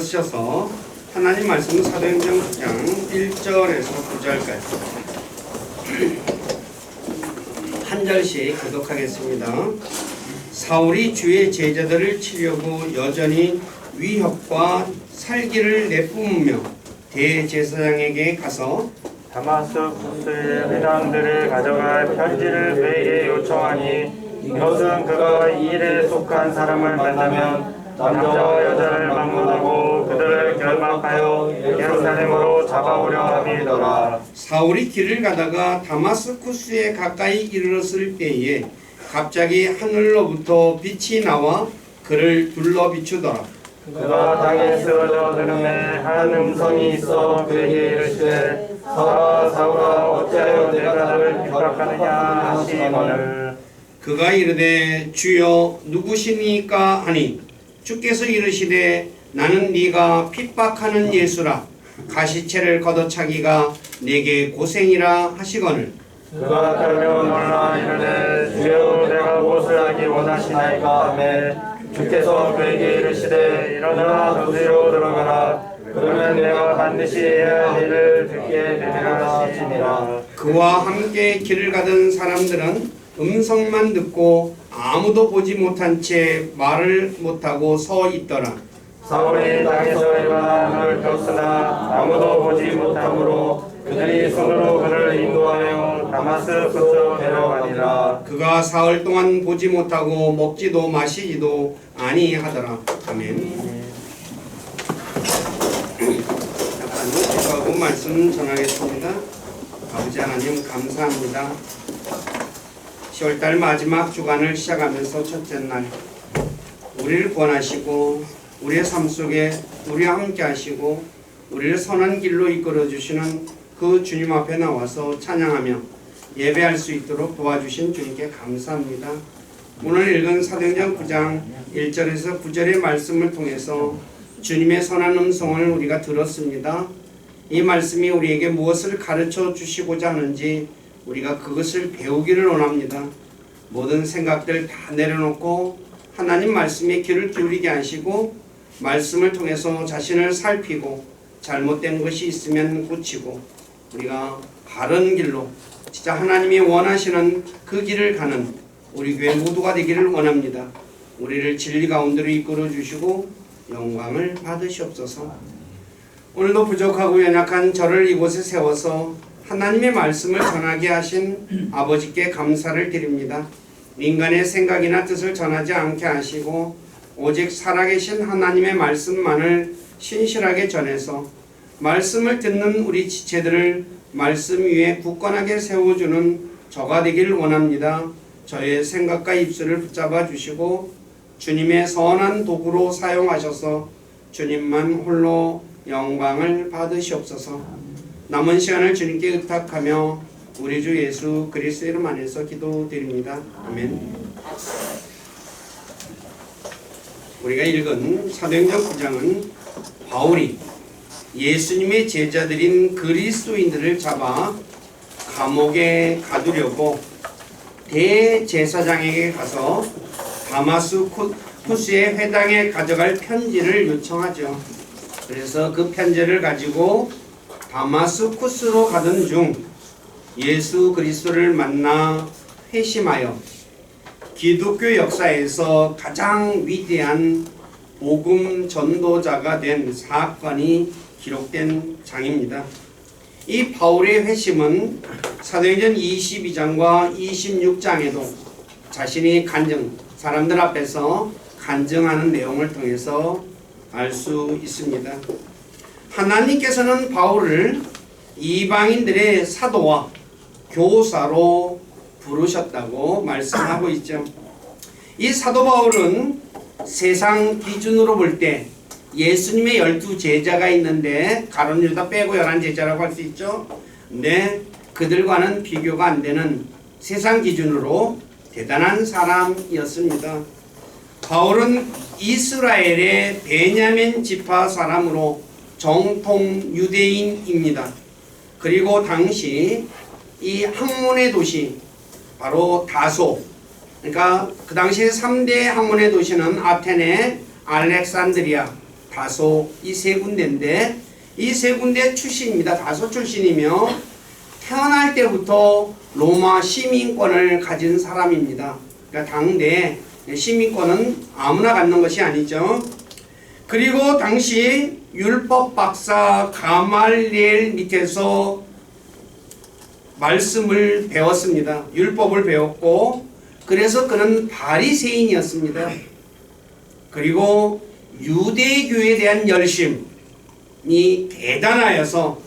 쓰셔서 하나님 말씀 사도행전 9장 1절에서 9절까지 한 절씩 교독하겠습니다. 사울이 주의 제자들을 치려고 여전히 위협과 살기를 내뿜으며 대제사장에게 가서 다마스쿠스의 회당들을 가져갈 편지를 그에게 요청하니 이것은 그가 이 일에 속한 사람을 만나면 남자와 여자를 막론하고 그들을 결박하여 예루살렘으로 잡아오려 함이더라. 사울이 길을 가다가 다마스쿠스에 가까이 이르렀을 때에 갑자기 하늘로부터 빛이 나와 그를 둘러 비추더라. 그가 땅에 쓰러져 들음에 한 음성이 있어 그에게 이르시되 사울아 사울아 어찌하여 내가 너를 핍박하느냐 하시거늘. 그가 이르되 주여 누구시니까 하니 주께서 이르시되 나는 네가 핍박하는 예수라. 가시체를 걷어차기가 내게 고생이라 하시거늘. 그가 떨며 놀라 이르되 주여 내가 무엇을 하기 원하시나이까 하매 주께서 그에게 이르시되 일어나 도시로 들어가라. 그러면 내가 반드시 해야 할 일을 듣게 되리라 하시니라. 그와 함께 길을 가던 사람들은 음성만 듣고 아무도 보지 못한 채 말을 못하고 서 있더라. 사울이 땅에서 일어나 눈을 떴으나 아무도 보지 못하므로 그들이 손으로 그를 인도하여 다마스쿠스로 데려가니라. 그가 사흘 동안 보지 못하고 먹지도 마시지도 아니하더라. 아멘. 잠깐 기도하고 말씀 전하겠습니다. 아버지 하나님 감사합니다. 10월달 마지막 주간을 시작하면서 첫째 날 우리를 구원하시고 우리의 삶 속에 우리와 함께 하시고 우리를 선한 길로 이끌어 주시는 그 주님 앞에 나와서 찬양하며 예배할 수 있도록 도와주신 주님께 감사합니다. 오늘 읽은 사도행전 9장 1절에서 9절의 말씀을 통해서 주님의 선한 음성을 우리가 들었습니다. 이 말씀이 우리에게 무엇을 가르쳐 주시고자 하는지 우리가 그것을 배우기를 원합니다. 모든 생각들 다 내려놓고 하나님 말씀에 귀를 기울이게 하시고 말씀을 통해서 자신을 살피고 잘못된 것이 있으면 고치고 우리가 바른 길로 진짜 하나님이 원하시는 그 길을 가는 우리 교회 모두가 되기를 원합니다. 우리를 진리 가운데로 이끌어 주시고 영광을 받으시옵소서. 오늘도 부족하고 연약한 저를 이곳에 세워서 하나님의 말씀을 전하게 하신 아버지께 감사를 드립니다. 인간의 생각이나 뜻을 전하지 않게 하시고 오직 살아계신 하나님의 말씀만을 신실하게 전해서 말씀을 듣는 우리 지체들을 말씀 위에 굳건하게 세워주는 저가 되기를 원합니다. 저의 생각과 입술을 붙잡아 주시고 주님의 선한 도구로 사용하셔서 주님만 홀로 영광을 받으시옵소서. 남은 시간을 주님께 의탁하며 우리 주 예수 그리스도 이름 안에서 기도드립니다. 아멘. 우리가 읽은 사도행전 9장은 바울이 예수님의 제자들인 그리스도인들을 잡아 감옥에 가두려고 대제사장에게 가서 다마스쿠스의 회당에 가져갈 편지를 요청하죠. 그래서 그 편지를 가지고 다마스쿠스로 가던 중 예수 그리스도를 만나 회심하여 기독교 역사에서 가장 위대한 복음 전도자가 된 사건이 기록된 장입니다. 이 바울의 회심은 사도행전 22장과 26장에도 자신이 사람들 앞에서 간증하는 내용을 통해서 알 수 있습니다. 하나님께서는 바울을 이방인들의 사도와 교사로 부르셨다고 말씀하고 있죠. 이 사도 바울은 세상 기준으로 볼 때 예수님의 12 제자가 있는데 가룟 유다 빼고 11 제자라고 할 수 있죠. 근데 그들과는 비교가 안 되는 세상 기준으로 대단한 사람이었습니다. 바울은 이스라엘의 베냐민 지파 사람으로 정통 유대인입니다. 그리고 당시 이 학문의 도시 바로 다소, 그러니까 그 당시에 3대 학문의 도시는 아테네, 알렉산드리아, 다소 이 세 군데인데 이 세 군데 출신입니다. 다소 출신이며 태어날 때부터 로마 시민권을 가진 사람입니다. 그러니까 당대 시민권은 아무나 갖는 것이 아니죠. 그리고 당시 율법 박사 가말리엘 밑에서 말씀을 배웠습니다. 율법을 배웠고 그래서 그는 바리새인이었습니다. 그리고 유대교에 대한 열심이 대단하여서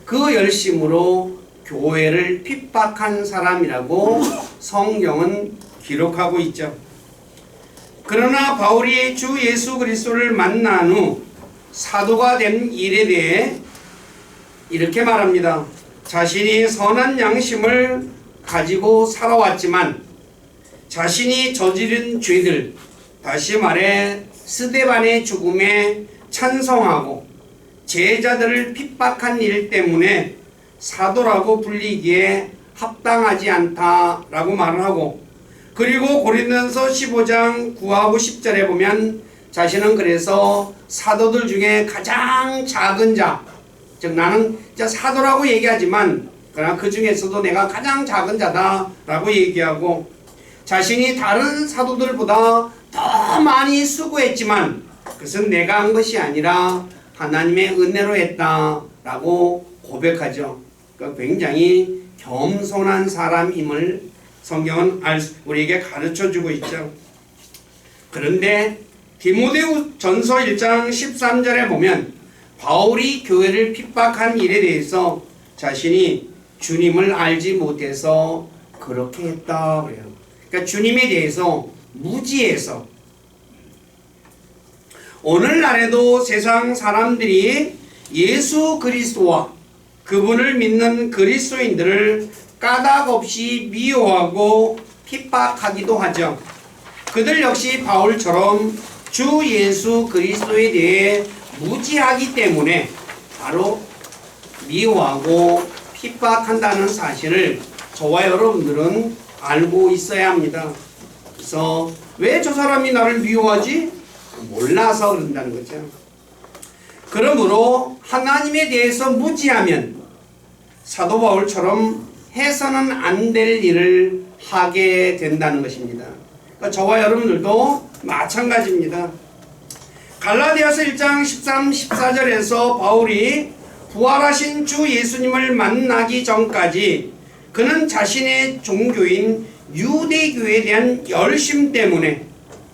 그 열심으로 교회를 핍박한 사람이라고 성경은 기록하고 있죠. 그러나 바울이 주 예수 그리스도를 만난 후 사도가 된 일에 대해 이렇게 말합니다. 자신이 선한 양심을 가지고 살아왔지만 자신이 저지른 죄들, 다시 말해 스데반의 죽음에 찬성하고 제자들을 핍박한 일 때문에 사도라고 불리기에 합당하지 않다라고 말을 하고, 그리고 고린도전서 15장 9하고 10절에 보면 자신은 그래서 사도들 중에 가장 작은 자, 즉 나는 사도라고 얘기하지만 그러나 그 중에서도 내가 가장 작은 자다라고 얘기하고, 자신이 다른 사도들보다 더 많이 수고했지만 그것은 내가 한 것이 아니라 하나님의 은혜로 했다라고 고백하죠. 그러니까 굉장히 겸손한 사람임을 성경은 우리에게 가르쳐주고 있죠. 그런데 디모데전서 1장 13절에 보면 바울이 교회를 핍박한 일에 대해서 자신이 주님을 알지 못해서 그렇게 했다 그래요. 그러니까 주님에 대해서 무지해서. 오늘날에도 세상 사람들이 예수 그리스도와 그분을 믿는 그리스도인들을 까닭없이 미워하고 핍박하기도 하죠. 그들 역시 바울처럼 주 예수 그리스도에 대해 무지하기 때문에 바로 미워하고 핍박한다는 사실을 저와 여러분들은 알고 있어야 합니다. 그래서 왜 저 사람이 나를 미워하지? 몰라서 그런다는 거죠. 그러므로 하나님에 대해서 무지하면 사도 바울처럼 해서는 안 될 일을 하게 된다는 것입니다. 그러니까 저와 여러분들도 마찬가지입니다. 갈라디아서 1장 13, 14절에서 바울이 부활하신 주 예수님을 만나기 전까지 그는 자신의 종교인 유대교에 대한 열심 때문에,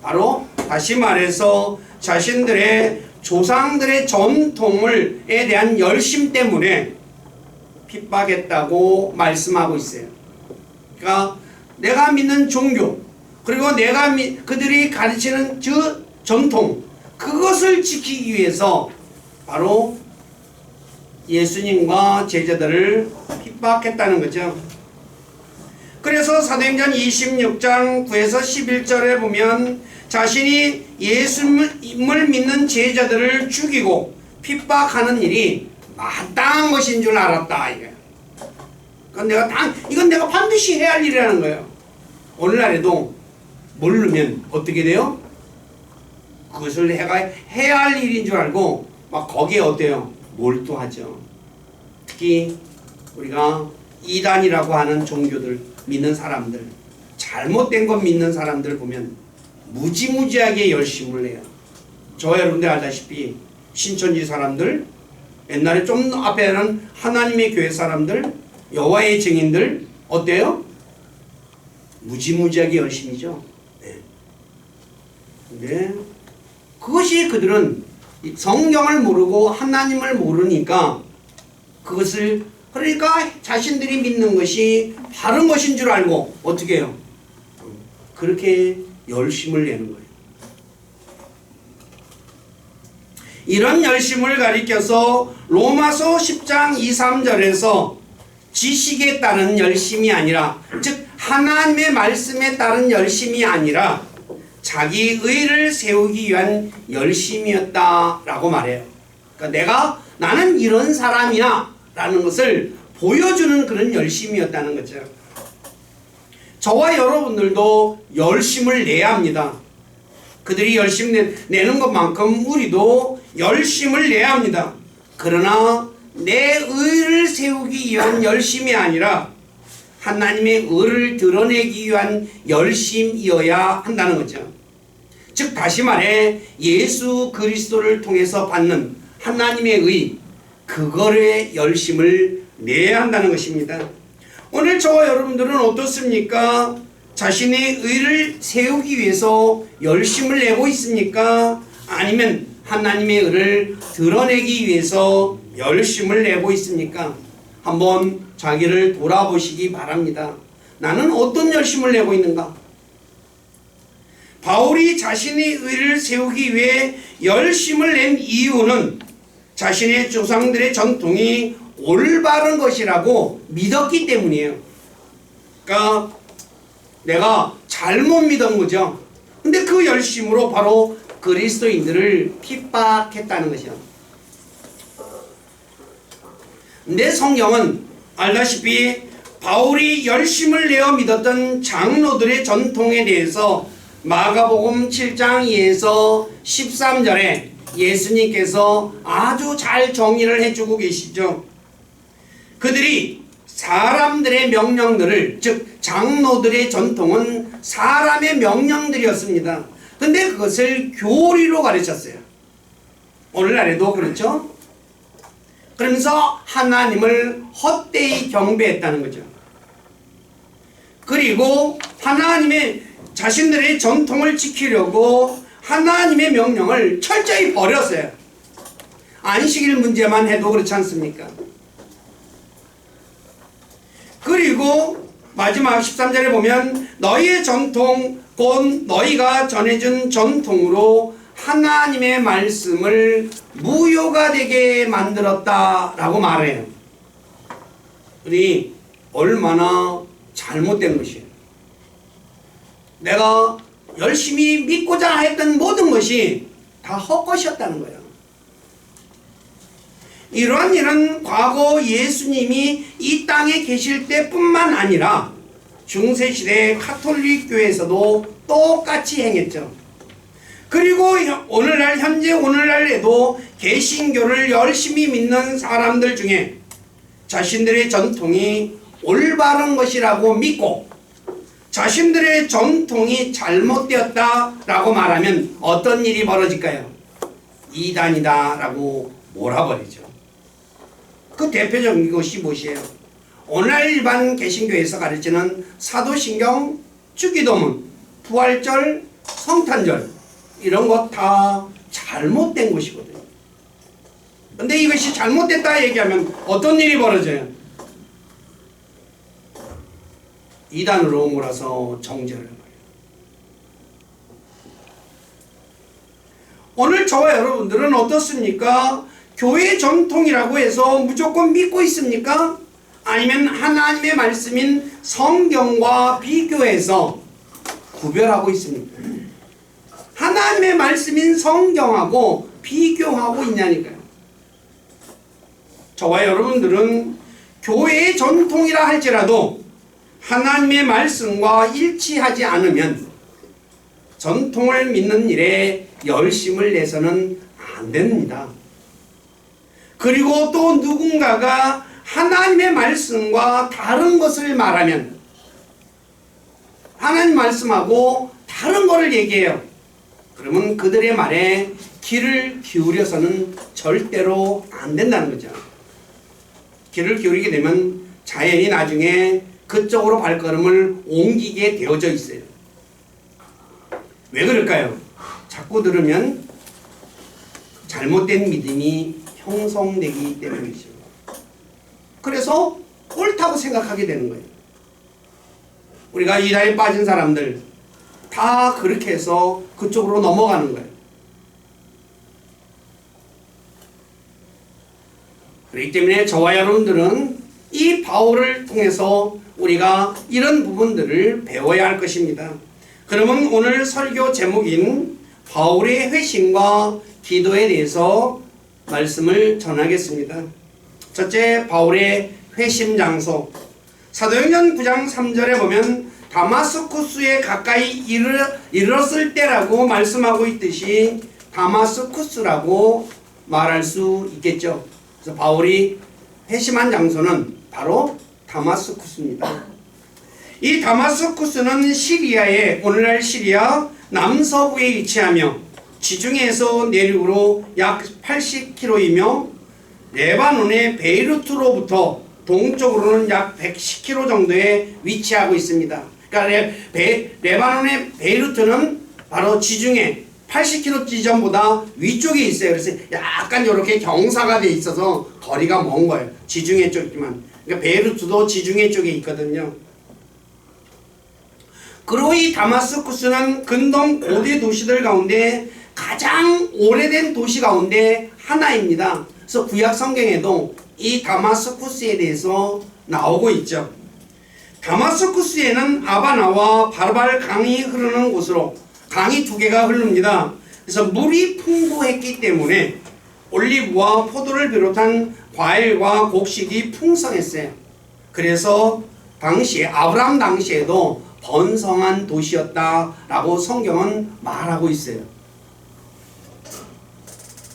바로 다시 말해서 자신들의 조상들의 전통에 대한 열심 때문에 핍박했다고 말씀하고 있어요. 그러니까 내가 믿는 종교, 그리고 그들이 가르치는 그 전통, 그것을 지키기 위해서 바로 예수님과 제자들을 핍박했다는 거죠. 그래서 사도행전 26장 9에서 11절에 보면 자신이 예수님을 믿는 제자들을 죽이고 핍박하는 일이 마땅한 것인 줄 알았다 이거야. 이건 내가 반드시 해야 할 일이라는 거예요. 오늘날에도 모르면 어떻게 돼요? 그것을 해야 할 일인 줄 알고 막 거기에 어때요? 몰두하죠. 특히 우리가 이단이라고 하는 종교들 믿는 사람들, 잘못된 것 믿는 사람들 보면 무지무지하게 열심을 해요. 저와 여러분들 알다시피 신천지 사람들, 옛날에 좀 앞에는 하나님의 교회 사람들, 여호와의 증인들 어때요? 무지무지하게 열심이죠. 네. 그것이 그들은 성경을 모르고 하나님을 모르니까 그것을, 그러니까 자신들이 믿는 것이 바른 것인 줄 알고 어떻게 해요? 그렇게 열심을 내는 거예요. 이런 열심을 가리켜서 로마서 10장 2, 3절에서 지식에 따른 열심이 아니라, 즉 하나님의 말씀에 따른 열심이 아니라 자기 의를 세우기 위한 열심이었다라고 말해요. 그러니까 나는 이런 사람이야 라는 것을 보여주는 그런 열심이었다는 거죠. 저와 여러분들도 열심을 내야 합니다. 그들이 열심 내는 것만큼 우리도 열심을 내야 합니다. 그러나 내 의를 세우기 위한 열심이 아니라 하나님의 의를 드러내기 위한 열심이어야 한다는 거죠. 즉 다시 말해 예수 그리스도를 통해서 받는 하나님의 의, 그거에 열심을 내야 한다는 것입니다. 오늘 저와 여러분들은 어떻습니까? 자신의 의를 세우기 위해서 열심을 내고 있습니까? 아니면 하나님의 의를 드러내기 위해서 열심을 내고 있습니까? 한번 자기를 돌아보시기 바랍니다. 나는 어떤 열심을 내고 있는가? 바울이 자신의 의를 세우기 위해 열심을 낸 이유는 자신의 조상들의 전통이 올바른 것이라고 믿었기 때문이에요. 그러니까 내가 잘못 믿은 거죠. 근데 그 열심으로 바로 그리스도인들을 핍박했다는 것이요. 근데 성경은 알다시피 바울이 열심을 내어 믿었던 장로들의 전통에 대해서 마가복음 7장 2에서 13절에 예수님께서 아주 잘 정의를 해주고 계시죠. 그들이 사람들의 명령들을, 즉 장로들의 전통은 사람의 명령들이었습니다. 근데 그것을 교리로 가르쳤어요. 오늘날에도 그렇죠. 그러면서 하나님을 헛되이 경배했다는 거죠. 그리고 하나님의 자신들의 전통을 지키려고 하나님의 명령을 철저히 버렸어요. 안식일 문제만 해도 그렇지 않습니까? 그리고 마지막 13절에 보면 너희의 전통 곧 너희가 전해준 전통으로 하나님의 말씀을 무효가 되게 만들었다라고 말해요. 우리 얼마나 잘못된 것이에요. 내가 열심히 믿고자 했던 모든 것이 다 헛것이었다는 거예요. 이러한 일은 과거 예수님이 이 땅에 계실 때뿐만 아니라 중세시대 카톨릭 교회에서도 똑같이 행했죠. 그리고 오늘날 현재 오늘날에도 개신교를 열심히 믿는 사람들 중에 자신들의 전통이 올바른 것이라고 믿고 자신들의 전통이 잘못되었다라고 말하면 어떤 일이 벌어질까요? 이단이다라고 몰아버리죠. 그 대표적인 것이 무엇이에요? 오늘날 일반 개신교에서 가르치는 사도신경, 주기도문, 부활절, 성탄절 이런 것 다 잘못된 것이거든요. 근데 이것이 잘못됐다 얘기하면 어떤 일이 벌어져요? 이단으로 몰아서 정죄를 해요. 오늘 저와 여러분들은 어떻습니까? 교회 전통이라고 해서 무조건 믿고 있습니까? 아니면 하나님의 말씀인 성경과 비교해서 구별하고 있습니까? 하나님의 말씀인 성경하고 비교하고 있냐니까요. 저와 여러분들은 교회의 전통이라 할지라도 하나님의 말씀과 일치하지 않으면 전통을 믿는 일에 열심을 내서는 안 됩니다. 그리고 또 누군가가 하나님의 말씀과 다른 것을 말하면 하나님 말씀하고 다른 것을 얘기해요. 그러면 그들의 말에 귀를 기울여서는 절대로 안 된다는 거죠. 귀를 기울이게 되면 자연히 나중에 그쪽으로 발걸음을 옮기게 되어져 있어요. 왜 그럴까요? 자꾸 들으면 잘못된 믿음이 형성되기 때문이죠. 그래서 옳다고 생각하게 되는 거예요. 우리가 이단에 빠진 사람들 다 그렇게 해서 그쪽으로 넘어가는 거예요. 그렇기 때문에 저와 여러분들은 이 바울을 통해서 우리가 이런 부분들을 배워야 할 것입니다. 그러면 오늘 설교 제목인 바울의 회심과 기도에 대해서 말씀을 전하겠습니다. 첫째, 바울의 회심 장소. 사도행전 9장 3절에 보면 다마스쿠스에 가까이 이르렀을 때라고 말씀하고 있듯이 다마스쿠스라고 말할 수 있겠죠. 그래서 바울이 회심한 장소는 바로 다마스쿠스입니다. 이 다마스쿠스는 시리아의 오늘날 시리아 남서부에 위치하며 지중해에서 내륙으로 약 80km이며 레바논의 베이루트로부터 동쪽으로는 약 110km 정도에 위치하고 있습니다. 그러니까 레바논의 베이루트는 바로 지중해 80km 지점보다 위쪽에 있어요. 그래서 약간 이렇게 경사가 돼 있어서 거리가 먼 거예요. 지중해 쪽이지만. 그러니까 베이루트도 지중해 쪽에 있거든요. 그리고 이 다마스쿠스는 근동 고대 도시들 가운데 가장 오래된 도시 가운데 하나입니다. 그래서 구약 성경에도 이 다마스쿠스에 대해서 나오고 있죠. 다마스쿠스에는 아바나와 바르발 강이 흐르는 곳으로 강이 두 개가 흐릅니다. 그래서 물이 풍부했기 때문에 올리브와 포도를 비롯한 과일과 곡식이 풍성했어요. 그래서 당시에 아브라함 당시에도 번성한 도시였다라고 성경은 말하고 있어요.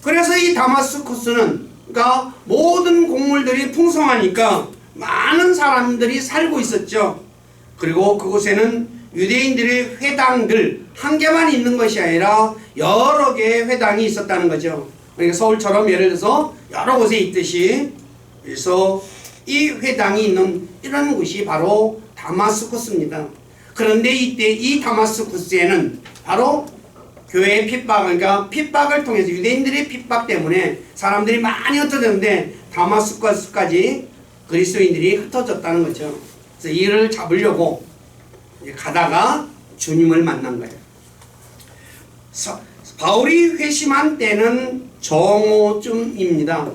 그래서 이 다마스쿠스는 그러니까 모든 곡물들이 풍성하니까 많은 사람들이 살고 있었죠. 그리고 그곳에는 유대인들의 회당들 한 개만 있는 것이 아니라 여러 개의 회당이 있었다는 거죠. 그러니까 서울처럼 예를 들어서 여러 곳에 있듯이, 그래서 이 회당이 있는 이런 곳이 바로 다마스쿠스입니다. 그런데 이때 이 다마스쿠스에는 바로 교회의 핍박, 그러니까 핍박을 통해서 유대인들의 핍박 때문에 사람들이 많이 흩어졌는데 다마스쿠스까지 그리스도인들이 흩어졌다는 거죠. 그래서 이를 잡으려고 가다가 주님을 만난 거예요. 바울이 회심한 때는 정오쯤입니다.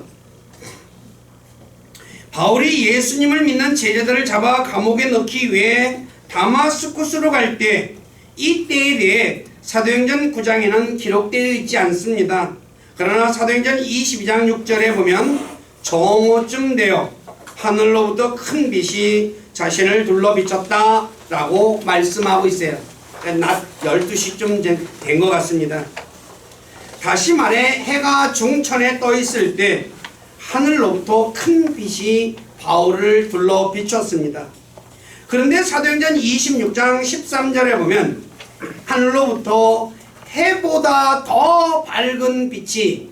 바울이 예수님을 믿는 제자들을 잡아 감옥에 넣기 위해 다마스쿠스로 갈 때 이때에 대해 사도행전 9장에는 기록되어 있지 않습니다. 그러나 사도행전 22장 6절에 보면 정오쯤 되어 하늘로부터 큰 빛이 자신을 둘러 비쳤다 라고 말씀하고 있어요. 낮 12시쯤 된 것 같습니다. 다시 말해 해가 중천에 떠 있을 때 하늘로부터 큰 빛이 바울을 둘러 비췄습니다. 그런데 사도행전 26장 13절에 보면 하늘로부터 해보다 더 밝은 빛이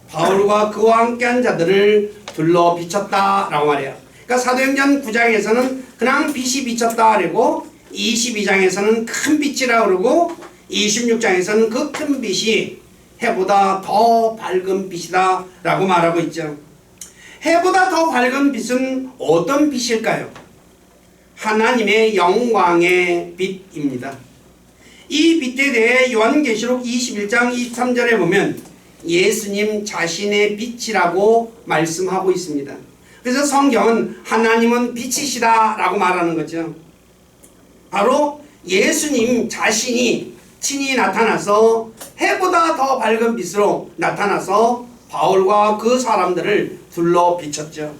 바울과 그와 함께한 자들을 둘러 비쳤다라고 말해요. 그러니까 사도행전 9장에서는 그냥 빛이 비쳤다 그러고 22장에서는 큰 빛이라고 그러고 26장에서는 그 큰 빛이 해보다 더 밝은 빛이다 라고 말하고 있죠. 해보다 더 밝은 빛은 어떤 빛일까요? 하나님의 영광의 빛입니다. 이 빛에 대해 요한계시록 21장 23절에 보면 예수님 자신의 빛이라고 말씀하고 있습니다. 그래서 성경은 하나님은 빛이시다 라고 말하는 거죠. 바로 예수님 자신이 친히 나타나서 해보다 더 밝은 빛으로 나타나서 바울과 그 사람들을 둘러 비쳤죠.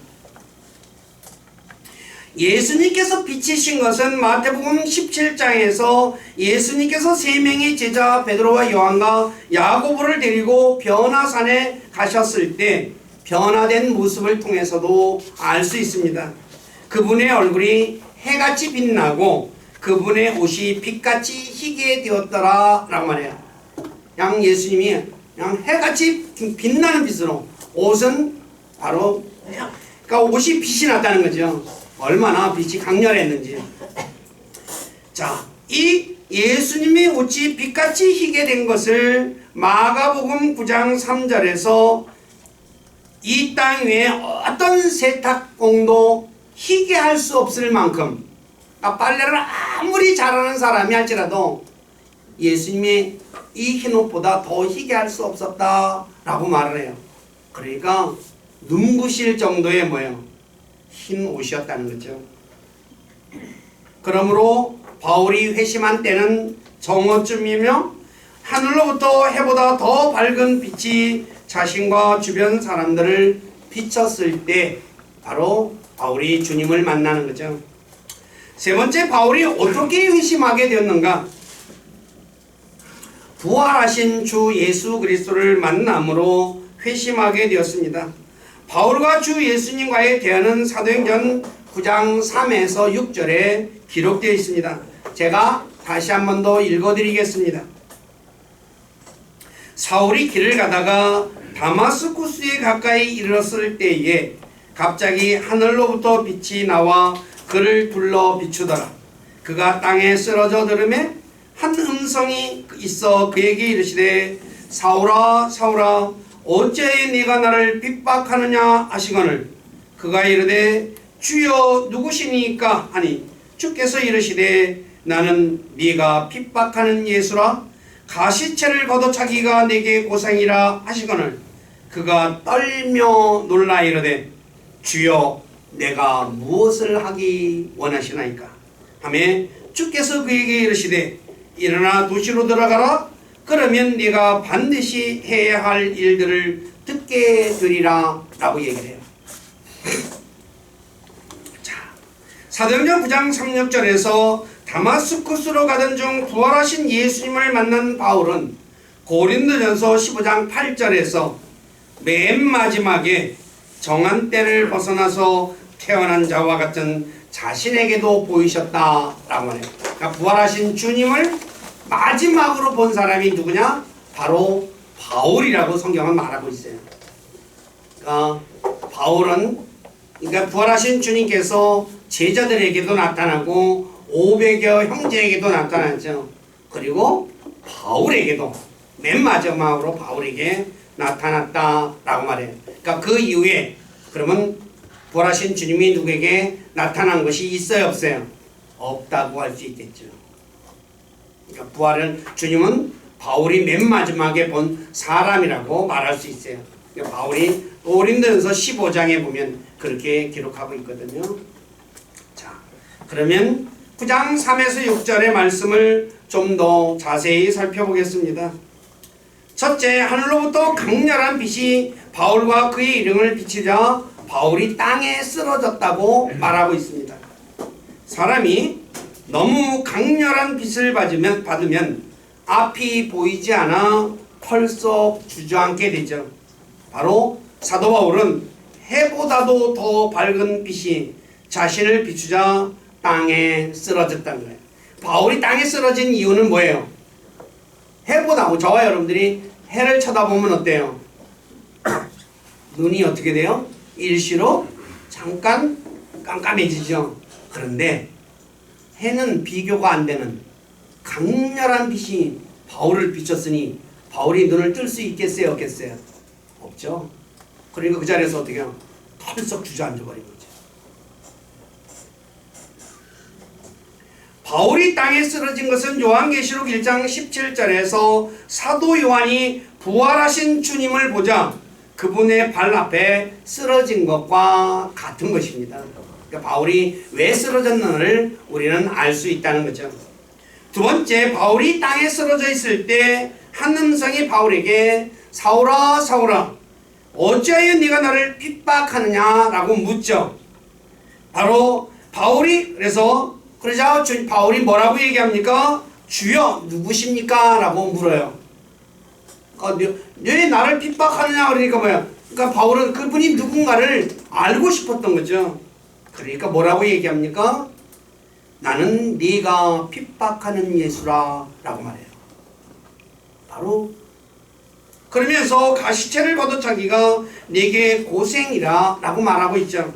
예수님께서 빛이신 것은 마태복음 17장에서 예수님께서 세 명의 제자 베드로와 요한과 야고보를 데리고 변화산에 가셨을 때 변화된 모습을 통해서도 알 수 있습니다. 그분의 얼굴이 해같이 빛나고 그분의 옷이 빛같이 희게 되었더라 라고 말해요. 그냥 예수님이 그냥 해같이 빛나는 빛으로, 옷은 바로 그러니까 옷이 빛이 났다는 거죠. 얼마나 빛이 강렬했는지. 자, 이 예수님의 옷이 빛같이 희게 된 것을 마가복음 9장 3절에서 이 땅 위에 어떤 세탁공도 희게 할 수 없을 만큼, 빨래를 아무리 잘하는 사람이 할지라도 예수님의 이 흰옷보다 더 희게 할 수 없었다 라고 말을 해요. 그러니까 눈부실 정도의 뭐예요? 흰 옷이었다는 거죠. 그러므로 바울이 회심한 때는 정오쯤이며 하늘로부터 해보다 더 밝은 빛이 자신과 주변 사람들을 비쳤을 때 바로 바울이 주님을 만나는 거죠. 세 번째, 바울이 어떻게 회심하게 되었는가? 부활하신 주 예수 그리스도를 만남으로 회심하게 되었습니다. 바울과 주 예수님과의 대화는 사도행전 9장 3에서 6절에 기록되어 있습니다. 제가 다시 한 번 더 읽어드리겠습니다. 사울이 길을 가다가 다마스쿠스에 가까이 이르렀을 때에 갑자기 하늘로부터 빛이 나와 그를 둘러 비추더라. 그가 땅에 쓰러져 들음에 한 음성이 있어 그에게 이르시되 사울아 사울아 어찌하여 네가 나를 핍박하느냐 하시거늘 그가 이르되 주여 누구시니까 하니 주께서 이르시되 나는 네가 핍박하는 예수라 가시체를 걷어차기가 내게 고생이라 하시거늘 그가 떨며 놀라 이르되 주여 내가 무엇을 하기 원하시나이까 하매 주께서 그에게 이르시되 일어나 도시로 들어가라 그러면 네가 반드시 해야 할 일들을 듣게 되리라 라고 얘기를 해요. 자, 사도행전 9장 36절에서 다마스쿠스로 가던 중 부활하신 예수님을 만난 바울은 고린도전서 15장 8절에서 맨 마지막에 정한 때를 벗어나서 태어난 자와 같은 자신에게도 보이셨다라고 해요. 그러니까 부활하신 주님을 마지막으로 본 사람이 누구냐? 바로 바울이라고 성경은 말하고 있어요. 그러니까 바울은 부활하신 주님께서 제자들에게도 나타나고 500여 형제에게도 나타났죠. 그리고 바울에게도 맨 마지막으로 바울에게 나타났다라고 말해요. 그러니까 그 이후에 그러면 부활하신 주님이 누구에게 나타난 것이 있어요, 없어요? 없다고 할 수 있겠죠. 그러니까 부활은 주님은 바울이 맨 마지막에 본 사람이라고 말할 수 있어요. 그러니까 바울이 고린도전서 15장에 보면 그렇게 기록하고 있거든요. 자, 그러면 9장 3에서 6절의 말씀을 좀 더 자세히 살펴보겠습니다. 첫째, 하늘로부터 강렬한 빛이 바울과 그의 일행을 비추자 바울이 땅에 쓰러졌다고 말하고 있습니다. 사람이 너무 강렬한 빛을 받으면 앞이 보이지 않아 펄썩 주저앉게 되죠. 바로 사도 바울은 해보다도 더 밝은 빛이 자신을 비추자 땅에 쓰러졌다는 거예요. 바울이 땅에 쓰러진 이유는 뭐예요? 해보다, 저와 여러분들이 해를 쳐다보면 어때요? 눈이 어떻게 돼요? 일시로 잠깐 깜깜해지죠. 그런데 해는 비교가 안 되는 강렬한 빛이 바울을 비췄으니 바울이 눈을 뜰 수 있겠어요, 없겠어요? 없죠. 그러니까 그 자리에서 어떻게 해요? 털썩 주저앉아 버린 거죠. 바울이 땅에 쓰러진 것은 요한계시록 1장 17절에서 사도 요한이 부활하신 주님을 보자 그분의 발 앞에 쓰러진 것과 같은 것입니다. 그러니까 바울이 왜 쓰러졌는지를 우리는 알 수 있다는 거죠. 두 번째, 바울이 땅에 쓰러져 있을 때 한 음성이 바울에게 사울아 사울아 어찌하여 네가 나를 핍박하느냐라고 묻죠. 바로 바울이 그러자 바울이 뭐라고 얘기합니까? 주여 누구십니까? 라고 물어요. 왜 나를 핍박하느냐 그러니까 뭐야? 그러니까 바울은 그분이 누군가를 알고 싶었던 거죠. 그러니까 뭐라고 얘기합니까? 나는 네가 핍박하는 예수라 라고 말해요. 바로 그러면서 가시체를 걷어차기가 네게 고생이라 라고 말하고 있죠.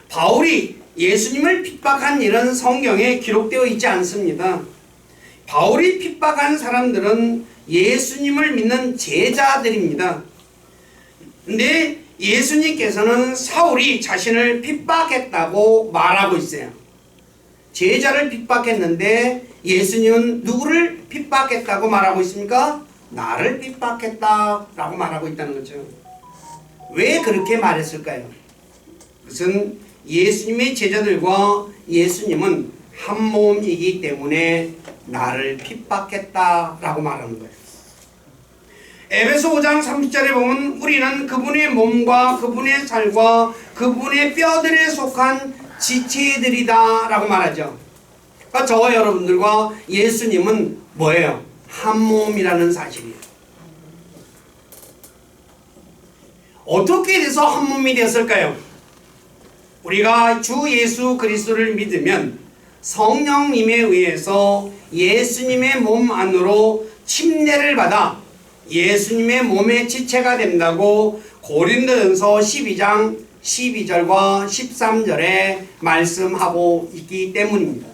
바울이 예수님을 핍박한 일은 성경에 기록되어 있지 않습니다. 바울이 핍박한 사람들은 예수님을 믿는 제자들입니다. 근데 예수님께서는 사울이 자신을 픽박했다고 말하고 있어요. 제자를 핍박했는데 예수님은 누구를 핍박했다고 말하고 있습니까? 나를 핍박했다라고 말하고 있다는 거죠. 왜 그렇게 말했을까요? 그것은 예수님의 제자들과 예수님은 한 몸이기 때문에 나를 핍박했다라고 말하는 거예요. 에베소 5장 30절에 보면 우리는 그분의 몸과 그분의 살과 그분의 뼈들에 속한 지체들이다 라고 말하죠. 그러니까 저와 여러분들과 예수님은 뭐예요? 한 몸이라는 사실이에요. 어떻게 돼서 한 몸이 되었을까요? 우리가 주 예수 그리스도를 믿으면 성령님에 의해서 예수님의 몸 안으로 침례를 받아 예수님의 몸의 지체가 된다고 고린도전서 12장 12절과 13절에 말씀하고 있기 때문입니다.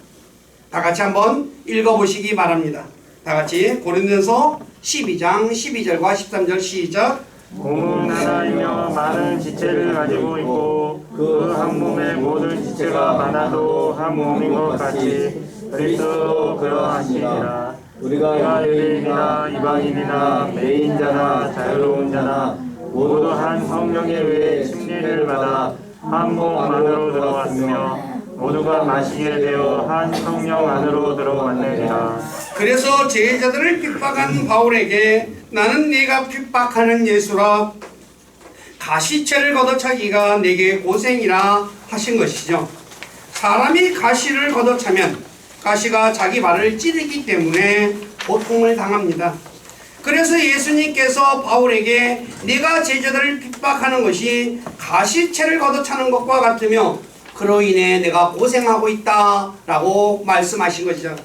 다 같이 한번 읽어보시기 바랍니다. 다 같이 고린도전서 12장 12절과 13절 시작. 몸은 하나이며 많은 지체를 가지고 있고 그 한 몸의 모든 지체가 많아도 한 몸인 것 같이 그리스도도 그러하시니라. 우리가 유대인이나 이방인이나 매인자나 자유로운 자나 모두 한 성령에 의해 침례를 받아 한 몸 안으로 들어왔으며 모두가 마시게 되어 한 성령 안으로 들어왔느니라. 그래서 제자들을 핍박한 바울에게 나는 네가 핍박하는 예수라 가시체를 걷어차기가 내게 고생이라 하신 것이죠. 사람이 가시를 걷어차면 가시가 자기 발을 찌르기 때문에 고통을 당합니다. 그래서 예수님께서 바울에게 네가 제자들을 핍박하는 것이 가시체를 걷어차는 것과 같으며 그로 인해 내가 고생하고 있다 라고 말씀하신 것이죠.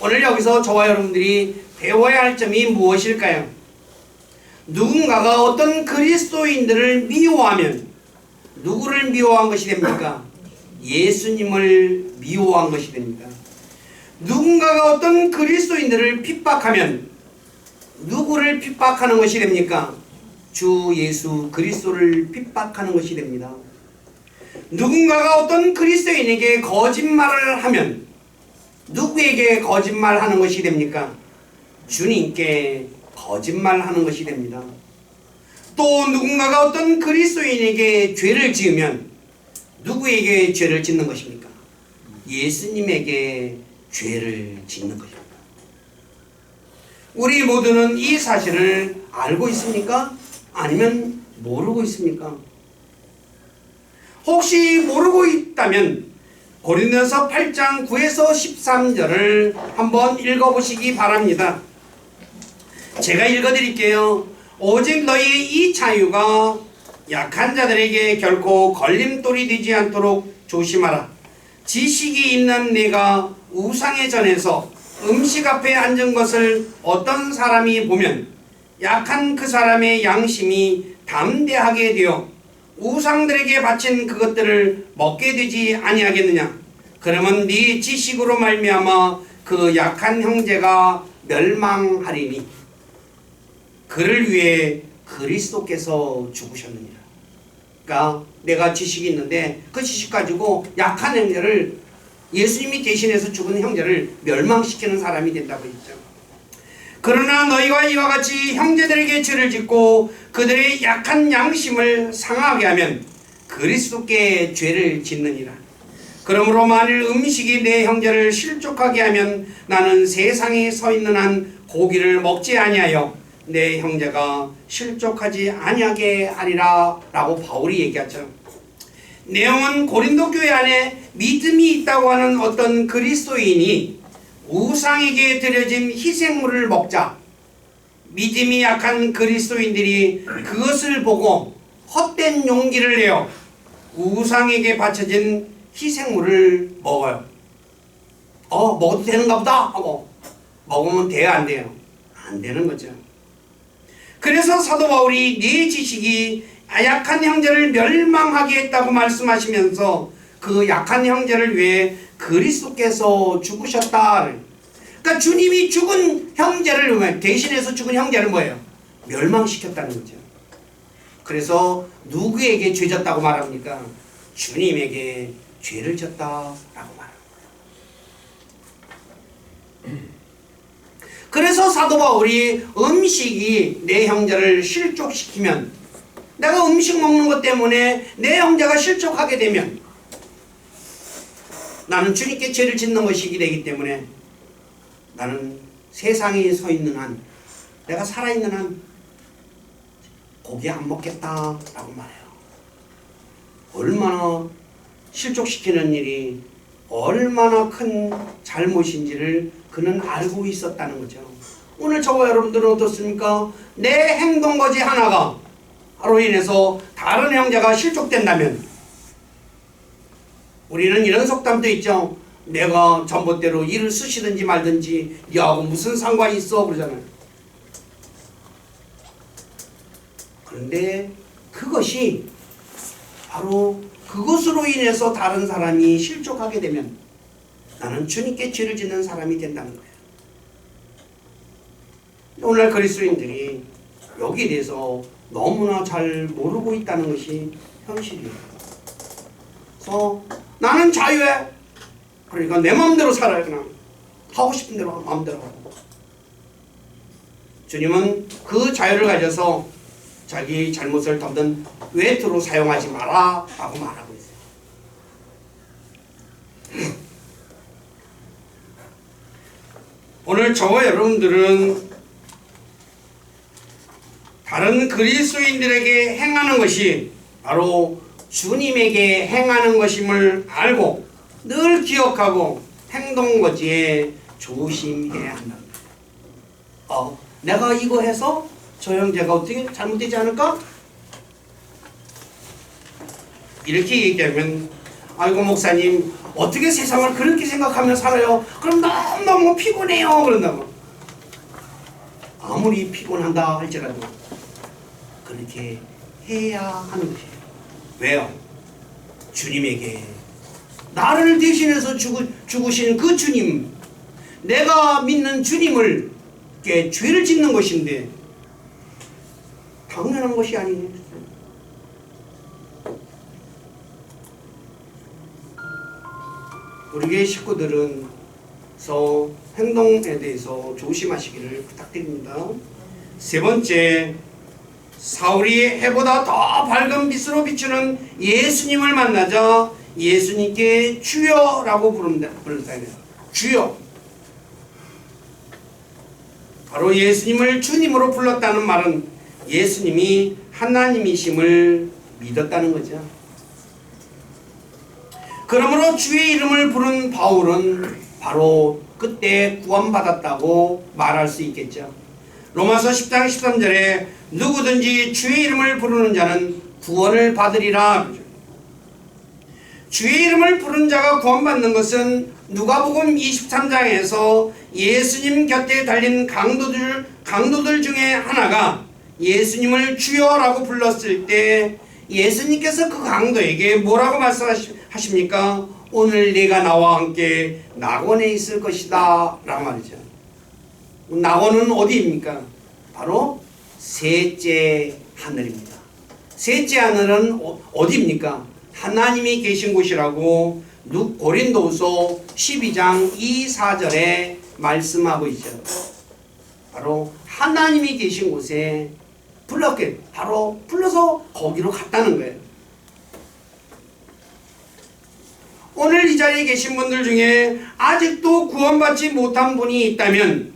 오늘 여기서 저와 여러분들이 배워야 할 점이 무엇일까요? 누군가가 어떤 그리스도인들을 미워하면 누구를 미워한 것이 됩니까? 예수님을 미워한 것이 됩니다. 누군가가 어떤 그리스도인들을 핍박하면 누구를 핍박하는 것이 됩니까? 주 예수 그리스도를 핍박하는 것이 됩니다. 누군가가 어떤 그리스도인에게 거짓말을 하면 누구에게 거짓말하는 것이 됩니까? 주님께 거짓말하는 것이 됩니다. 또 누군가가 어떤 그리스도인에게 죄를 지으면 누구에게 죄를 짓는 것입니까? 예수님에게 죄를 짓는 것입니다. 우리 모두는 이 사실을 알고 있습니까? 아니면 모르고 있습니까? 혹시 모르고 있다면 고린도서 8장 9에서 13절을 한번 읽어보시기 바랍니다. 제가 읽어드릴게요. 오직 너희의 이 자유가 약한 자들에게 결코 걸림돌이 되지 않도록 조심하라. 지식이 있는 내가 우상에 전해서 음식 앞에 앉은 것을 어떤 사람이 보면 약한 그 사람의 양심이 담대하게 되어 우상들에게 바친 그것들을 먹게 되지 아니하겠느냐. 그러면 네 지식으로 말미암아 그 약한 형제가 멸망하리니 그를 위해 그리스도께서 죽으셨느니라. 그러니까 내가 지식이 있는데 그 지식 가지고 약한 형제를 예수님이 대신해서 죽은 형제를 멸망시키는 사람이 된다고 했죠. 그러나 너희가 이와 같이 형제들에게 죄를 짓고 그들의 약한 양심을 상하게 하면 그리스도께 죄를 짓느니라. 그러므로 만일 음식이 내 형제를 실족하게 하면 나는 세상에 서 있는 한 고기를 먹지 아니하여 내 형제가 실족하지 아니하게 하리라 라고 바울이 얘기하죠. 내용은 고린도 교회 안에 믿음이 있다고 하는 어떤 그리스도인이 우상에게 드려진 희생물을 먹자 믿음이 약한 그리스도인들이 그것을 보고 헛된 용기를 내어 우상에게 바쳐진 희생물을 먹어요. 먹어도 되는가 보다 하고 먹으면 돼요, 안 돼요? 안 되는 거죠. 그래서 사도 바울이 네 지식이 약한 형제를 멸망하게 했다고 말씀하시면서 그 약한 형제를 위해 그리스도께서 죽으셨다. 그러니까 주님이 죽은 형제를 대신해서 죽은 형제는 뭐예요? 멸망시켰다는 거죠. 그래서 누구에게 죄 졌다고 말합니까? 주님에게 죄를 졌다라고 말합니다. 그래서 사도 바울이 음식이 내 형제를 실족시키면 내가 음식 먹는 것 때문에 내 형제가 실족하게 되면 나는 주님께 죄를 짓는 것이기 되기 때문에 나는 세상에 서 있는 한 내가 살아있는 한 고기 안 먹겠다라고 말해요. 얼마나 실족시키는 일이 얼마나 큰 잘못인지를 그는 알고 있었다는 거죠. 오늘 저와 여러분들은 어떻습니까? 내 행동거지 하나가 로 인해서 다른 형제가 실족된다면 우리는 이런 속담도 있죠. 내가 전봇대로 일을 쓰시든지 말든지 니하고 무슨 상관이 있어 그러잖아요. 그런데 그것이 바로 그것으로 인해서 다른 사람이 실족하게 되면 나는 주님께 죄를 짓는 사람이 된다는 거예요. 오늘날 그리스도인들이 여기에 대해서 너무나 잘 모르고 있다는 것이 현실이에요. 그래서 나는 자유해. 그러니까 내 마음대로 살아요. 그냥 하고 싶은 대로 마음대로 하고. 주님은 그 자유를 가져서 자기 잘못을 덮는 외투로 사용하지 마라 라고 말하고 있어요. 오늘 저와 여러분들은 다른 그리스도인들에게 행하는 것이 바로 주님에게 행하는 것임을 알고 늘 기억하고 행동거지에 조심해야 한다. 내가 이거 해서 저 형제가 어떻게 잘못되지 않을까? 이렇게 얘기하면 아이고 목사님 어떻게 세상을 그렇게 생각하며 살아요? 그럼 너무너무 피곤해요 그런다고. 아무리 피곤한다 할지라도 그렇게 해야 하는 것이에요. 왜요? 주님에게 나를 대신해서 죽으신 그 주님, 내가 믿는 주님을 죄를 짓는 것인데 당연한 것이 아니에요. 우리 교회 식구들은 행동에 대해서 조심하시기를 부탁드립니다. 세 번째, 사울이 해보다 더 밝은 빛으로 비추는 예수님을 만나자 예수님께 주여라고 부른다. 주여. 바로 예수님을 주님으로 불렀다는 말은 예수님이 하나님이심을 믿었다는 거죠. 그러므로 주의 이름을 부른 바울은 바로 그때 구원받았다고 말할 수 있겠죠. 로마서 10장 13절에 누구든지 주의 이름을 부르는 자는 구원을 받으리라. 주의 이름을 부른 자가 구원받는 것은 누가복음 23장에서 예수님 곁에 달린 강도들 중에 하나가 예수님을 주여라고 불렀을 때 예수님께서 그 강도에게 뭐라고 말씀하십니까? 오늘 네가 나와 함께 낙원에 있을 것이다 라고 말이죠. 낙원은 어디입니까? 바로 셋째 하늘입니다. 셋째 하늘은 어디입니까? 하나님이 계신 곳이라고 고린도후서 12장 2, 4절에 말씀하고 있죠. 바로 하나님이 계신 곳에 바로 불러서 거기로 갔다는 거예요. 오늘 이 자리에 계신 분들 중에 아직도 구원받지 못한 분이 있다면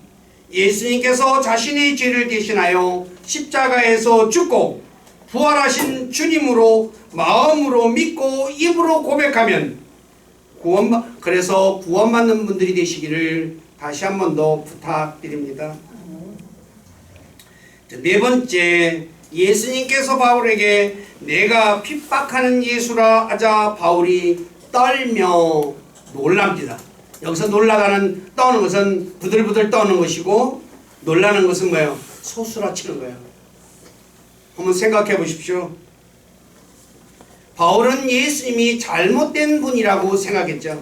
예수님께서 자신의 죄를 대신하여 십자가에서 죽고 부활하신 주님으로 마음으로 믿고 입으로 고백하면 그래서 구원받는 분들이 되시기를 다시 한 번 더 부탁드립니다. 네 번째, 예수님께서 바울에게 내가 핍박하는 예수라 하자 바울이 떨며 놀랍니다. 여기서 놀라다는 떠는 것은 부들부들 떠는 것이고 놀라는 것은 뭐예요? 소스라치는 거예요. 한번 생각해 보십시오. 바울은 예수님이 잘못된 분이라고 생각했죠.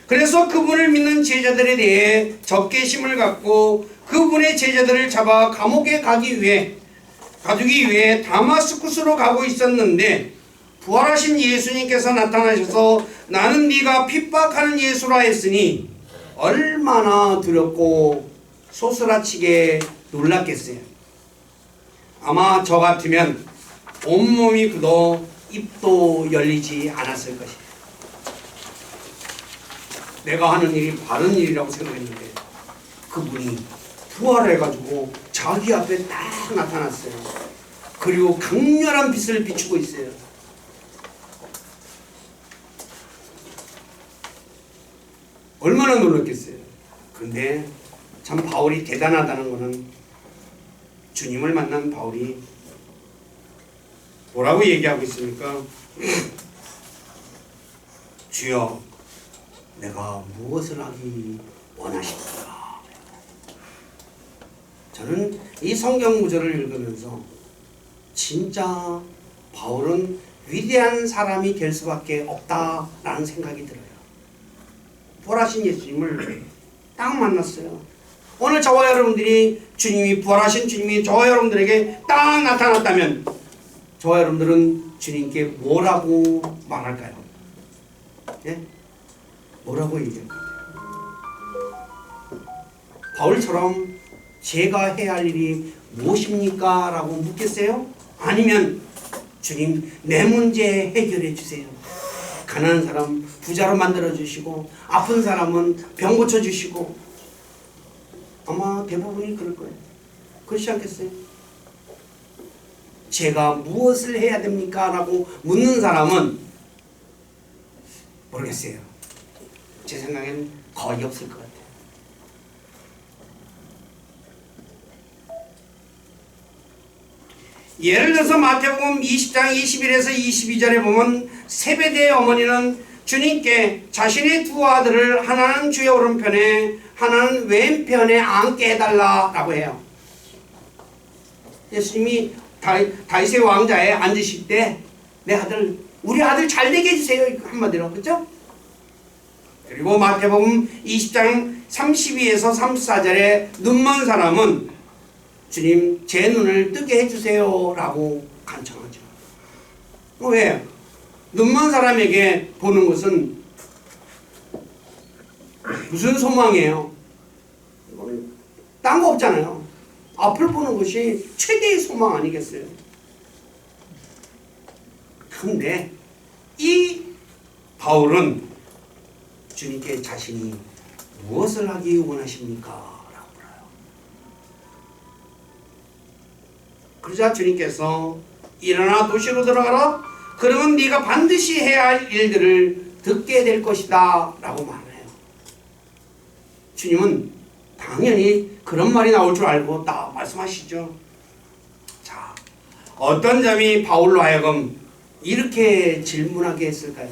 그래서 그분을 믿는 제자들에 대해 적개심을 갖고 그분의 제자들을 잡아 감옥에 가두기 위해 다마스쿠스로 가고 있었는데 부활하신 예수님께서 나타나셔서 나는 네가 핍박하는 예수라 했으니 얼마나 두렵고 소스라치게 놀랐겠어요. 아마 저 같으면 온몸이 굳어 입도 열리지 않았을 것이에요. 내가 하는 일이 바른 일이라고 생각했는데 그분이 부활해가지고 자기 앞에 딱 나타났어요. 그리고 강렬한 빛을 비추고 있어요. 얼마나 놀랐겠어요. 그런데 참 바울이 대단하다는 것은 주님을 만난 바울이 뭐라고 얘기하고 있습니까? 주여, 내가 무엇을 하기 원하십니까? 저는 이 성경 구절을 읽으면서 진짜 바울은 위대한 사람이 될 수밖에 없다라는 생각이 들어요. 부활하신 예수님을 딱 만났어요. 오늘 저와 여러분들이 부활하신 주님이 저와 여러분들에게 딱 나타났다면 저와 여러분들은 주님께 뭐라고 말할까요? 예? 뭐라고 얘기할까요? 바울처럼 제가 해야 할 일이 무엇입니까? 라고 묻겠어요? 아니면 주님, 내 문제 해결해 주세요. 가난한 사람 부자로 만들어 주시고 아픈 사람은 병 고쳐 주시고, 아마 대부분이 그럴 거예요. 그렇지 않겠어요? 제가 무엇을 해야 됩니까? 라고 묻는 사람은 모르겠어요. 제 생각엔 거의 없을 것 같아요. 예를 들어서 마태복음 20장 21에서 22절에 보면 세베대의 어머니는 주님께 자신의 두 아들을 하나는 주의 오른편에 하나는 왼편에 앉게 해달라고 해요. 예수님이 다윗의 왕자에 앉으실 때 내 아들, 우리 아들 잘 되게 해주세요. 한마디로, 그렇죠? 그리고 마태복음 20장 32에서 34절에 눈먼 사람은 주님, 제 눈을 뜨게 해주세요 라고 간청하죠. 왜? 눈먼 사람에게 보는 것은 무슨 소망이에요? 딴 거 없잖아요. 앞을 보는 것이 최대의 소망 아니겠어요? 근데 이 바울은 주님께 자신이 무엇을 하기 원하십니까? 라고 물어요. 그러자 주님께서 일어나 도시로 들어가라. 그러면 네가 반드시 해야 할 일들을 듣게 될 것이다 라고 말해요. 주님은 당연히 그런 말이 나올 줄 알고 딱 말씀하시죠. 자, 어떤 점이 바울로 하여금 이렇게 질문하게 했을까요?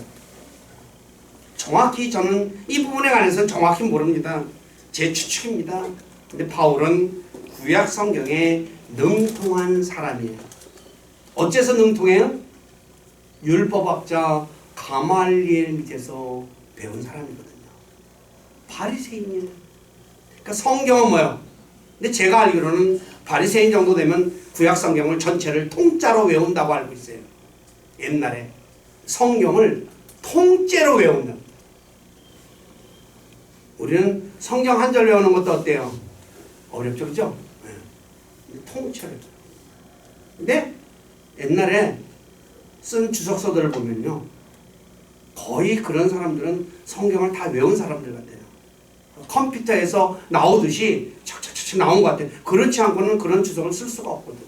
정확히 저는 이 부분에 관해서는 정확히 모릅니다. 제 추측입니다. 근데 바울은 구약 성경에 능통한 사람이에요. 어째서 능통해요? 율법학자 가말리엘 밑에서 배운 사람이거든요. 바리새인이에요. 그러니까 성경은 뭐예요? 근데 제가 알기로는 바리새인 정도 되면 구약 성경을 전체를 통째로 외운다고 알고 있어요. 옛날에 성경을 통째로 외운다. 우리는 성경 한 절 외우는 것도 어때요? 어렵죠, 그죠? 네. 통째로. 근데 옛날에 쓴 주석서들을 보면요, 거의 그런 사람들은 성경을 다 외운 사람들 같아요. 컴퓨터에서 나오듯이 착착착 나온 것 같아요. 그렇지 않고는 그런 주석을 쓸 수가 없거든요.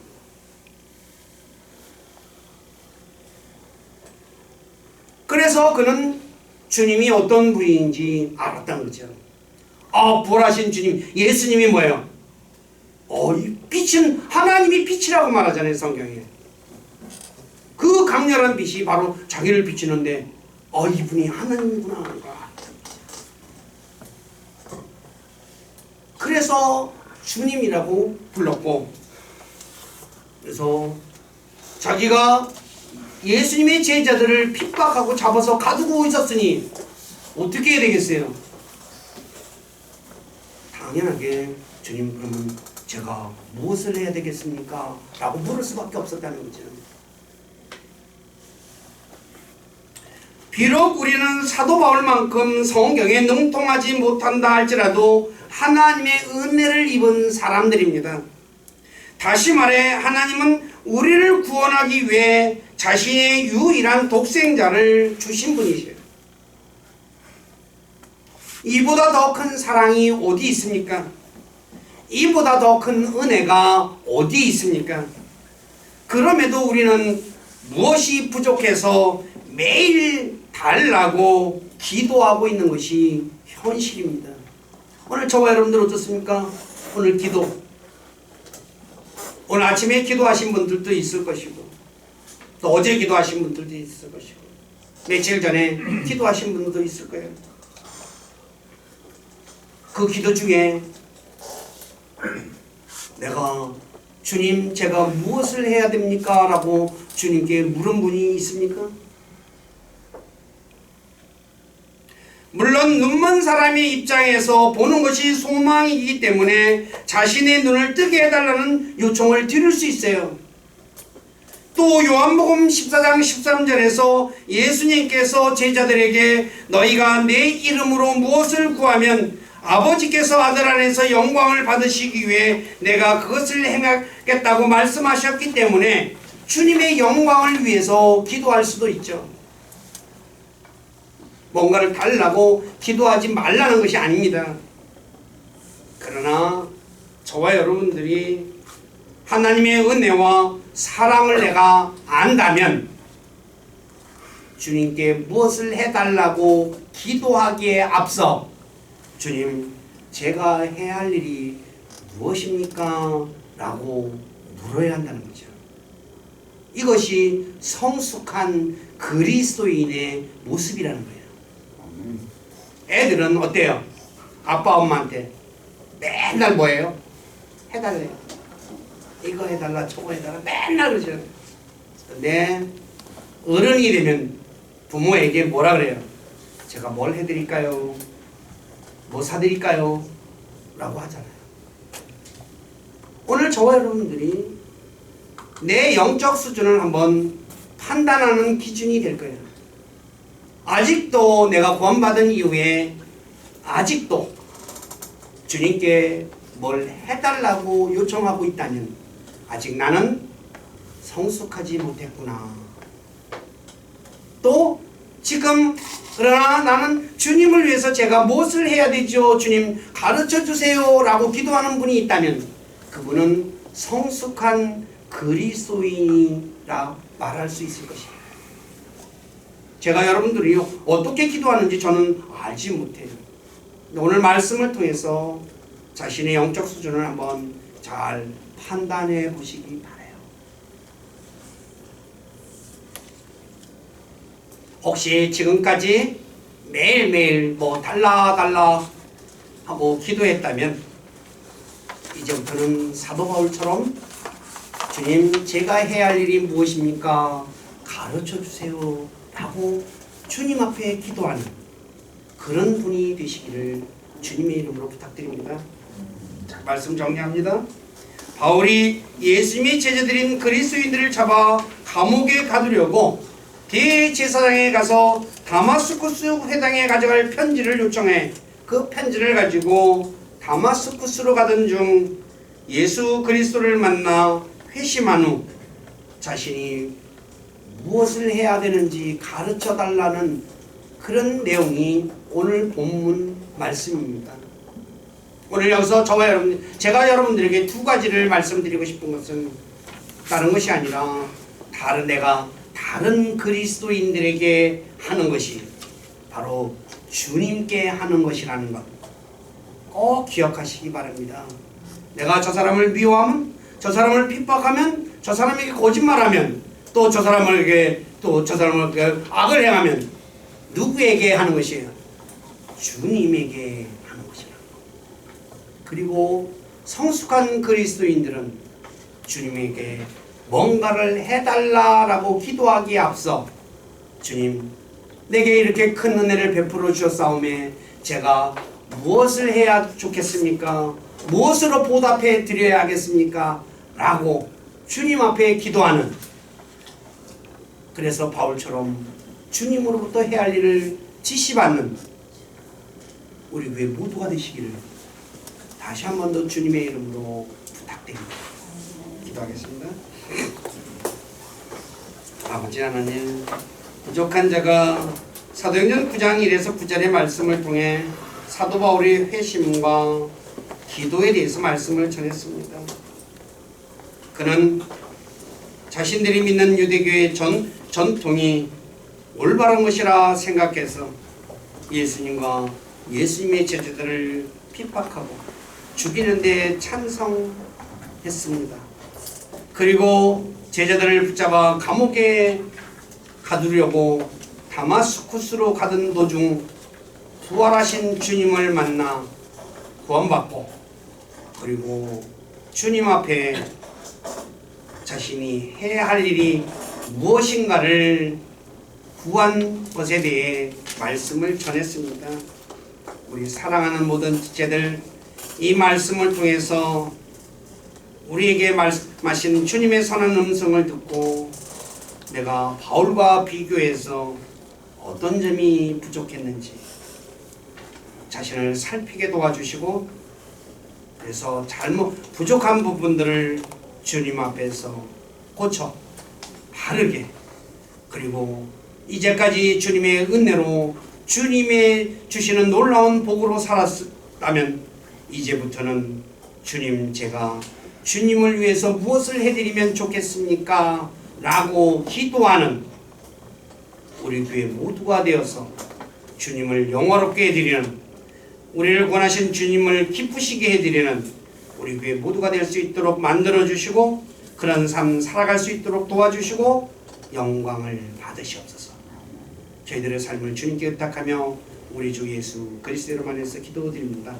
그래서 그는 주님이 어떤 분인지 알았다는 거죠. 부활하신 주님, 예수님이 뭐예요? 이 빛은 하나님이 빛이라고 말하잖아요, 성경에. 그 강렬한 빛이 바로 자기를 비추는데, 이분이 하나님이구나. 그래서 주님이라고 불렀고, 그래서 자기가 예수님의 제자들을 핍박하고 잡아서 가두고 있었으니 어떻게 해야 되겠어요? 당연하게 주님, 그러면 제가 무엇을 해야 되겠습니까? 라고 물을 수밖에 없었다는 거죠. 비록 우리는 사도 바울만큼 성경에 능통하지 못한다 할지라도 하나님의 은혜를 입은 사람들입니다. 다시 말해 하나님은 우리를 구원하기 위해 자신의 유일한 독생자를 주신 분이세요. 이보다 더 큰 사랑이 어디 있습니까? 이보다 더 큰 은혜가 어디 있습니까? 그럼에도 우리는 무엇이 부족해서 매일 달라고 기도하고 있는 것이 현실입니다. 오늘 저와 여러분들 어떻습니까? 오늘 기도, 오늘 아침에 기도하신 분들도 있을 것이고, 또 어제 기도하신 분들도 있을 것이고 며칠 전에 기도하신 분들도 있을 거예요. 그 기도 중에 내가 주님 제가 무엇을 해야 됩니까? 라고 주님께 물은 분이 있습니까? 물론 눈먼 사람의 입장에서 보는 것이 소망이기 때문에 자신의 눈을 뜨게 해달라는 요청을 드릴 수 있어요. 또 요한복음 14장 13절에서 예수님께서 제자들에게 너희가 내 이름으로 무엇을 구하면 아버지께서 아들 안에서 영광을 받으시기 위해 내가 그것을 행하겠다고 말씀하셨기 때문에 주님의 영광을 위해서 기도할 수도 있죠. 뭔가를 달라고 기도하지 말라는 것이 아닙니다. 그러나 저와 여러분들이 하나님의 은혜와 사랑을 내가 안다면 주님께 무엇을 해달라고 기도하기에 앞서 주님 제가 해야 할 일이 무엇입니까? 라고 물어야 한다는 거죠. 이것이 성숙한 그리스도인의 모습이라는 거예요. 애들은 어때요? 아빠 엄마한테 맨날 뭐예요? 해달래요. 이거 해달라 저거 해달라 맨날 그러죠. 근데 어른이 되면 부모에게 뭐라 그래요? 제가 뭘 해드릴까요? 뭐 사드릴까요? 라고 하잖아요. 오늘 저와 여러분들이 내 영적 수준을 한번 판단하는 기준이 될 거예요. 아직도 내가 구원받은 이후에 아직도 주님께 뭘 해달라고 요청하고 있다면 아직 나는 성숙하지 못했구나. 또 지금 그러나 나는 주님을 위해서 제가 무엇을 해야 되죠? 주님 가르쳐 주세요 라고 기도하는 분이 있다면 그분은 성숙한 그리스도인이라 말할 수 있을 것이에요. 제가 여러분들이 어떻게 기도하는지 저는 알지 못해요. 오늘 말씀을 통해서 자신의 영적 수준을 한번 잘 판단해 보시기 바라요. 혹시 지금까지 매일매일 뭐 달라 하고 기도했다면 이제부터는 사도 바울처럼 주님 제가 해야 할 일이 무엇입니까? 가르쳐 주세요 라고 주님 앞에 기도하는 그런 분이 되시기를 주님의 이름으로 부탁드립니다. 자, 말씀 정리합니다. 바울이 예수님의 제자들인 그리스도인들을 잡아 감옥에 가두려고 대제사장에 가서 다마스쿠스 회당에 가져갈 편지를 요청해 그 편지를 가지고 다마스쿠스로 가던 중 예수 그리스도를 만나 회심한 후 자신이 무엇을 해야 되는지 가르쳐 달라는 그런 내용이 오늘 본문 말씀입니다. 오늘 여기서 제가 여러분들에게 두 가지를 말씀드리고 싶은 것은 다른 것이 아니라 내가 다른 그리스도인들에게 하는 것이 바로 주님께 하는 것이라는 것 꼭 기억하시기 바랍니다. 내가 저 사람을 미워하면, 저 사람을 핍박하면, 저 사람에게 거짓말하면, 또 저 사람에게 악을 행하면 누구에게 하는 것이에요? 주님에게 하는 것이라는 것. 그리고 성숙한 그리스도인들은 주님에게 뭔가를 해달라라고 기도하기에 앞서 주님 내게 이렇게 큰 은혜를 베풀어 주셨사오매 제가 무엇을 해야 좋겠습니까? 무엇으로 보답해 드려야 하겠습니까? 라고 주님 앞에 기도하는, 그래서 바울처럼 주님으로부터 해야 할 일을 지시받는 우리 교회 모두가 되시기를 다시 한 번 더 주님의 이름으로 부탁드립니다. 기도하겠습니다. 아버지 하나님, 부족한 자가 사도행전 9장 1에서 9절의 말씀을 통해 사도 바울의 회심과 기도에 대해서 말씀을 전했습니다. 그는 자신들이 믿는 유대교의 전통이 올바른 것이라 생각해서 예수님과 예수님의 제자들을 핍박하고 죽이는 데 찬성했습니다. 그리고 제자들을 붙잡아 감옥에 가두려고 다마스쿠스로 가던 도중 부활하신 주님을 만나 구원받고, 그리고 주님 앞에 자신이 해야 할 일이 무엇인가를 구한 것에 대해 말씀을 전했습니다. 우리 사랑하는 모든 지체들, 이 말씀을 통해서 우리에게 말씀하신 주님의 선한 음성을 듣고 내가 바울과 비교해서 어떤 점이 부족했는지 자신을 살피게 도와주시고, 그래서 부족한 부분들을 주님 앞에서 고쳐 바르게, 그리고 이제까지 주님의 은혜로 주님의 주시는 놀라운 복으로 살았다면 이제부터는 주님, 제가 주님을 위해서 무엇을 해드리면 좋겠습니까? 라고 기도하는 우리 교회 모두가 되어서 주님을 영화롭게 해드리는, 우리를 권하신 주님을 기쁘시게 해드리는 우리 교회 모두가 될 수 있도록 만들어주시고, 그런 삶 살아갈 수 있도록 도와주시고 영광을 받으시옵소서. 저희들의 삶을 주님께 의탁하며 우리 주 예수 그리스도로 만해서 기도드립니다.